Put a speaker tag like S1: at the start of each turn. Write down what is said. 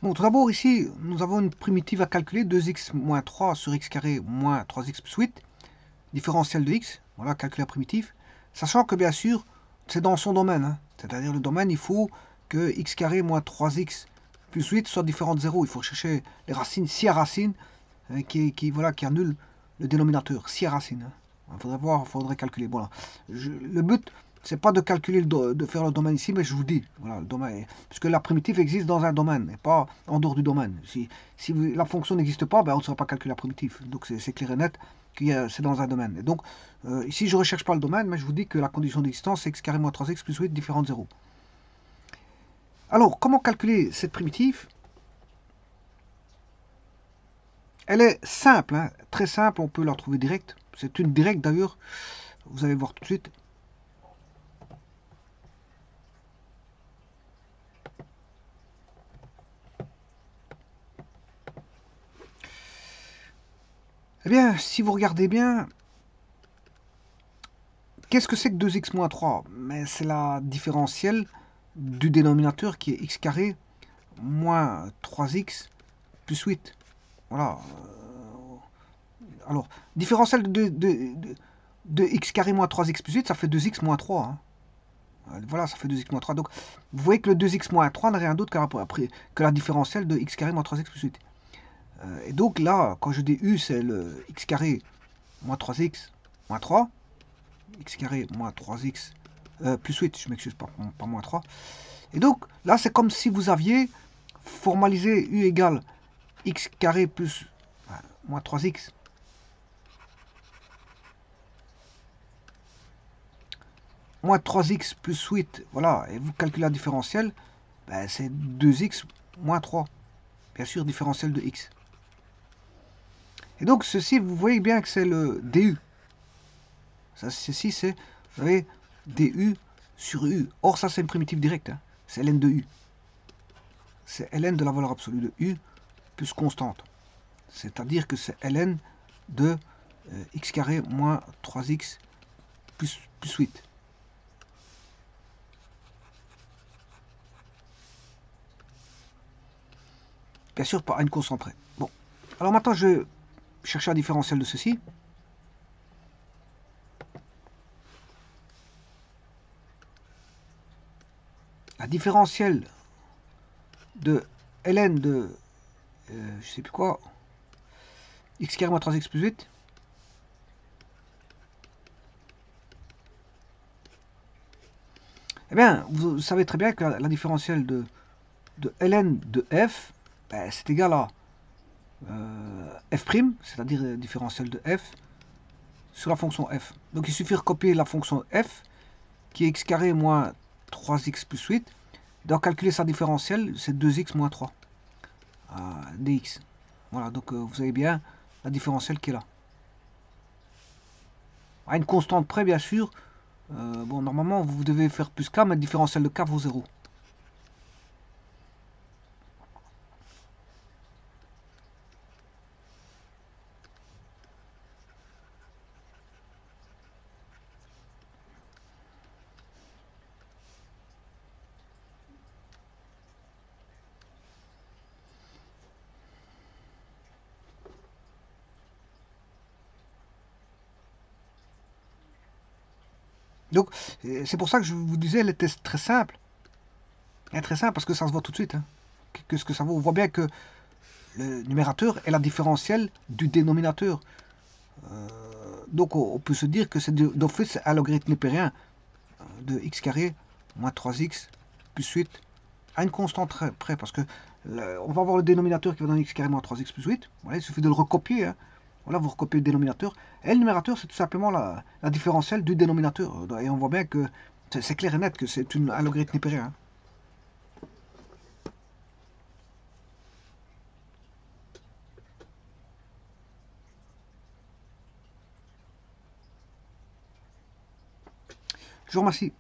S1: Bon, tout d'abord, ici, nous avons une primitive à calculer, 2x moins 3 sur x carré moins 3x plus 8, différentiel de x, voilà, calculer la primitive, sachant que, bien sûr, c'est dans son domaine, hein. C'est-à-dire le domaine, il faut que x carré moins 3x plus 8 soit différent de 0. Il faut chercher les racines, si à racine, voilà, qui annule le dénominateur, si à racine. Hein. Il faudrait voir, il faudrait calculer. Voilà. Le but, c'est pas de calculer, de faire le domaine ici, mais je vous dis, voilà, le domaine, puisque la primitive existe dans un domaine, et pas en dehors du domaine. Si la fonction n'existe pas, ben, on ne saura pas calculer la primitive. Donc c'est clair et net que c'est dans un domaine. Et donc, ici, je ne recherche pas le domaine, mais je vous dis que la condition d'existence, c'est x carré moins 3x plus 8 différent de 0. Alors, comment calculer cette primitive? Elle est simple, hein, très simple, on peut la trouver directe. C'est une directe d'ailleurs, vous allez voir tout de suite. Eh bien, si vous regardez bien, qu'est-ce que c'est que 2x moins 3? Mais c'est la différentielle du dénominateur qui est x carré moins 3x plus 8. Voilà. Alors, différentielle de x carré moins 3x plus 8, ça fait 2x moins 3. Hein. Voilà, ça fait 2x moins 3. Donc, vous voyez que le 2x moins 3 n'a rien d'autre que la différentielle de x carré moins 3x plus 8. Et donc là, quand je dis u, c'est le x carré moins 3x moins 3. X carré moins 3x plus 8, je m'excuse, pas moins 3. Et donc là, c'est comme si vous aviez formalisé u égale x carré plus moins 3x moins 3x plus 8, voilà, et vous calculez la différentielle, ben, c'est 2x moins 3. Bien sûr, différentielle de x. Et donc ceci, vous voyez bien que c'est le du. Ceci, c'est, vous savez, du sur u. Or, ça, c'est une primitive directe. Hein. C'est ln de u. C'est ln de la valeur absolue de u plus constante. C'est-à-dire que c'est ln de x carré moins 3x plus 8. Bien sûr, pas à une constante près. Bon. Alors maintenant, je vais chercher la différentielle de ceci. La différentielle de ln de, je sais plus quoi, x carré moins 3x plus 8. Eh bien, vous savez très bien que la différentielle de ln de f, ben, c'est égal à f', c'est-à-dire différentielle de f, sur la fonction f. Donc il suffit de recopier la fonction f, qui est x carré moins 3x plus 8. Donc calculer sa différentielle, c'est 2x moins 3 dx. Voilà, donc vous avez bien la différentielle qui est là. À une constante près, bien sûr. Bon, normalement, vous devez faire plus k, mais différentielle de k vaut 0. Donc, c'est pour ça que je vous disais, elle était très simple. Elle est très simple parce que ça se voit tout de suite. Hein. Qu'est-ce que ça vaut? On voit bien que le numérateur est la différentielle du dénominateur. Donc, on peut se dire que c'est d'office un logarithme népérien de x carré moins 3x plus 8 à une constante près. Parce que on va avoir le dénominateur qui va donner x carré moins 3x plus 8. Voilà, il suffit de le recopier. Hein. Voilà, vous recopiez le dénominateur. Et le numérateur, c'est tout simplement la différentielle du dénominateur. Et on voit bien que c'est clair et net que c'est un logarithme népérien. Hein. Je vous remercie.